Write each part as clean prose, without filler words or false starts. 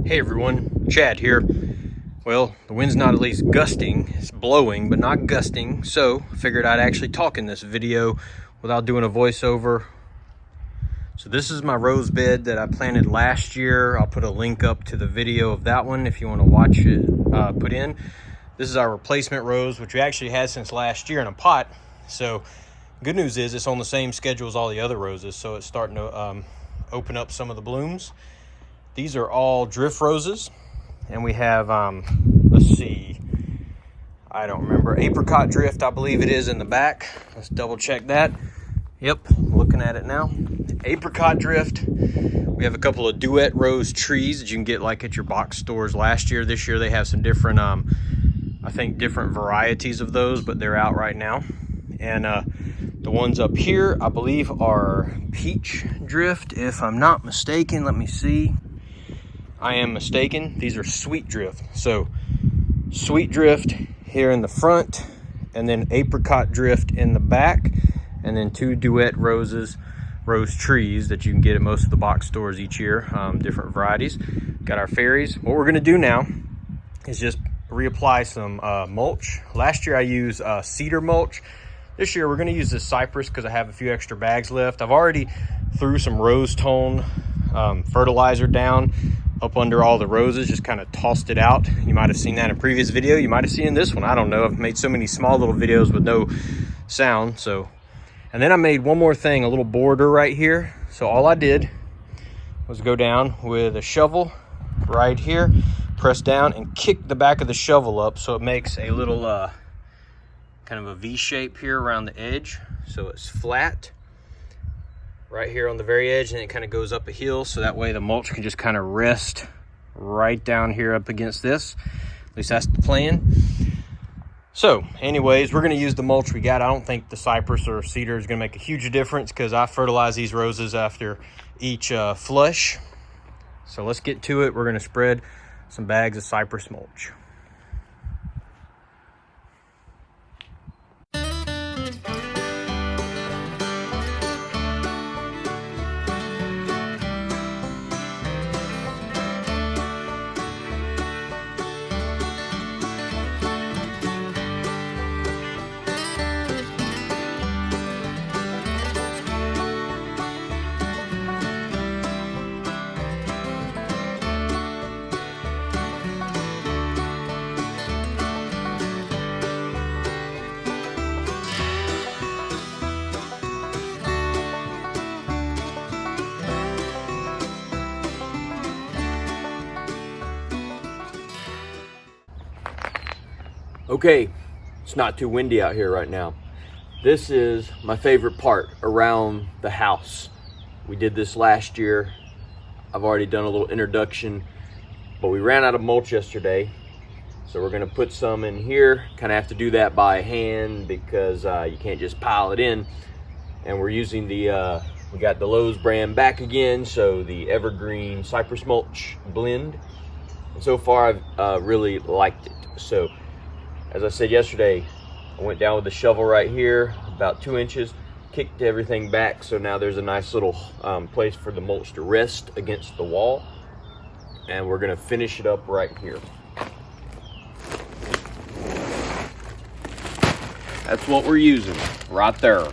Hey everyone, Chad here. Well, the wind's not at least gusting, it's blowing, but not gusting, so I figured I'd actually talk in this video without doing a voiceover. So this is my rose bed that I planted last year. I'll put a link up to the video of that one if you want to watch it put in. This is our replacement rose, which we actually had since last year in a pot. So good news is it's on the same schedule as all the other roses, so it's starting to open up some of the blooms. These are all drift roses, and we have, let's see, I don't remember, apricot drift, I believe it is in the back. Let's double check that. Yep, looking at it now. Apricot drift. We have a couple of Duet rose trees that you can get like at your box stores last year. This year they have some different, I think different varieties of those, but they're out right now. And the ones up here, I believe, are peach drift, if I'm not mistaken. Let me see. I am mistaken. These are sweet drift. So sweet drift here in the front, and then apricot drift in the back, and then two Duet rose trees that you can get at most of the box stores each year, different varieties. Got our fairies. What we're gonna do now is just reapply some mulch. Last year I used cedar mulch. This year we're gonna use this cypress because I have a few extra bags left. I've already threw some rose tone fertilizer down up under all the roses, just kind of tossed it out. You might have seen that in a previous video. You might have seen this one. I don't know. I've made so many small little videos with no sound. So, and then I made one more thing, a little border right here. So all I did was go down with a shovel right here, press down and kick the back of the shovel up so it makes a little kind of a V shape here around the edge. So it's flat right here on the very edge, and it kind of goes up a hill, so that way the mulch can just kind of rest right down here up against this. At least that's the plan. So anyways, we're going to use the mulch we got. I don't think the cypress or cedar is going to make a huge difference because I fertilize these roses after each flush. So let's get to it. We're going to spread some bags of cypress mulch. Okay, it's not too windy out here right now. This is my favorite part around the house. We did this last year. I've already done a little introduction, but we ran out of mulch yesterday. So we're gonna put some in here. Kind of have to do that by hand because you can't just pile it in. And we're using the, we got the Lowe's brand back again, so the Evergreen Cypress Mulch blend. And so far I've really liked it. So as I said yesterday, I went down with the shovel right here, about 2 inches, kicked everything back, so now there's a nice little place for the mulch to rest against the wall. And we're gonna finish it up right here. That's what we're using, right there.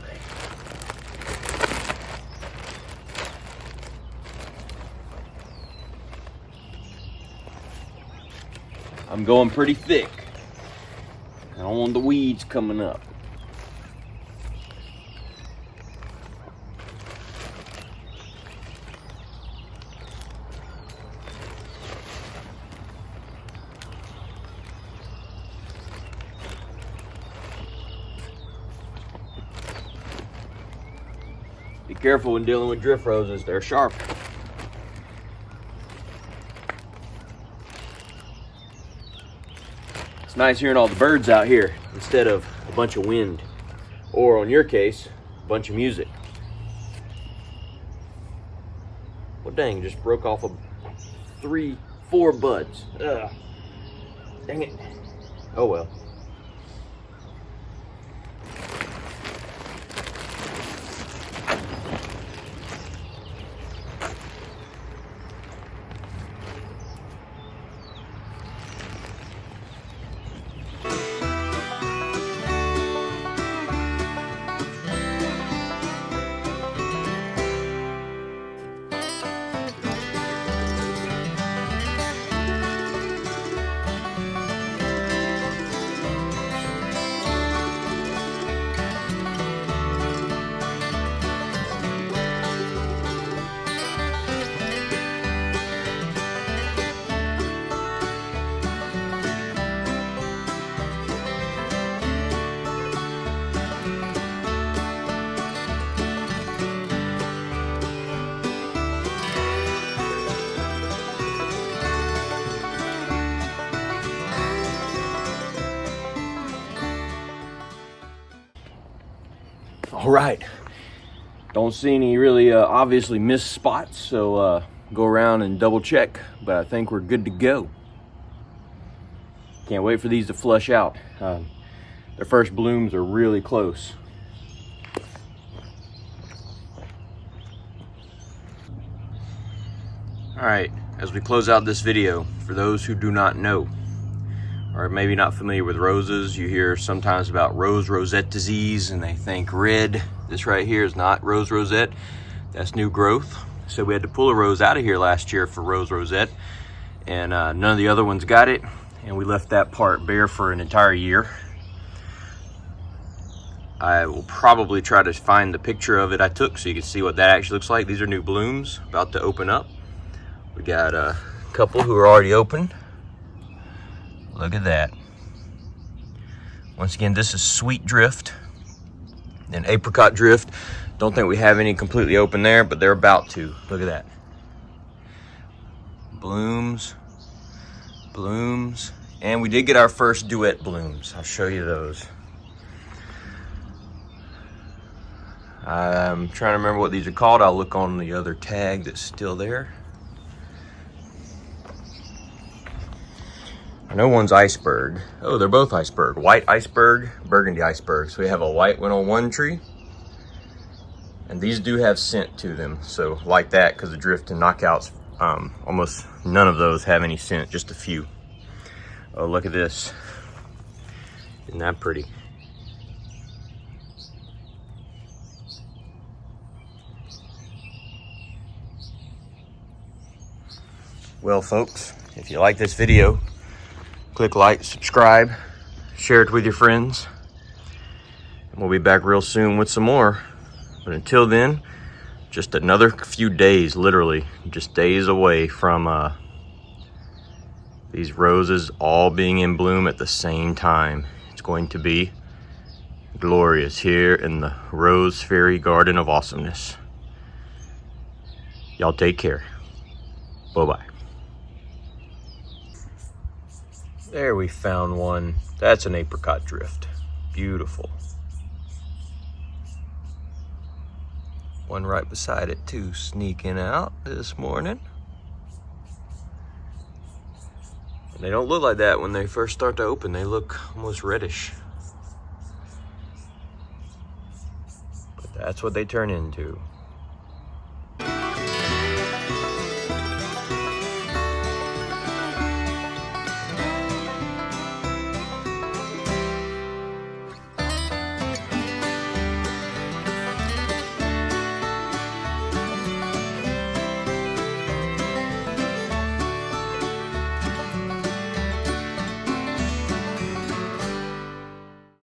I'm going pretty thick. I don't want the weeds coming up. Be careful when dealing with drift roses, they're sharp. It's nice hearing all the birds out here instead of a bunch of wind, or on your case, a bunch of music. Well, dang, just broke off of 4 buds. Ugh. Dang it. Oh well. All right, don't see any really obviously missed spots, so go around and double check, but I think we're good to go. Can't wait for these to flush out. Their first blooms are really close. All right, as we close out this video, for those who do not know, or maybe not familiar with roses, you hear sometimes about rose rosette disease and they think red. This right here is not rose rosette, that's new growth. So we had to pull a rose out of here last year for rose rosette, and none of the other ones got it, and we left that part bare for an entire year. I will probably try to find the picture of it I took so you can see what that actually looks like. These are new blooms about to open up. We got a couple who are already open. Look at that. Once again, this is sweet drift and apricot drift. Don't think we have any completely open there, but they're about to. Look at that. Blooms, blooms. And we did get our first duet blooms. I'll show you those. I'm trying to remember what these are called. I'll look on the other tag that's still there. I know one's Iceberg. Oh, they're both Iceberg. White Iceberg, Burgundy Iceberg. So we have a white one on one tree. And these do have scent to them. So like that, because the drift and knockouts, almost none of those have any scent, just a few. Oh, look at this. Isn't that pretty? Well, folks, if you like this video, click like, subscribe, share it with your friends. And we'll be back real soon with some more. But until then, just another few days, literally, just days away from these roses all being in bloom at the same time. It's going to be glorious here in the Rose Fairy Garden of Awesomeness. Y'all take care. Bye-bye. There, we found one. That's an apricot drift. Beautiful. One right beside it too, sneaking out this morning. And they don't look like that when they first start to open. They look almost reddish. But that's what they turn into.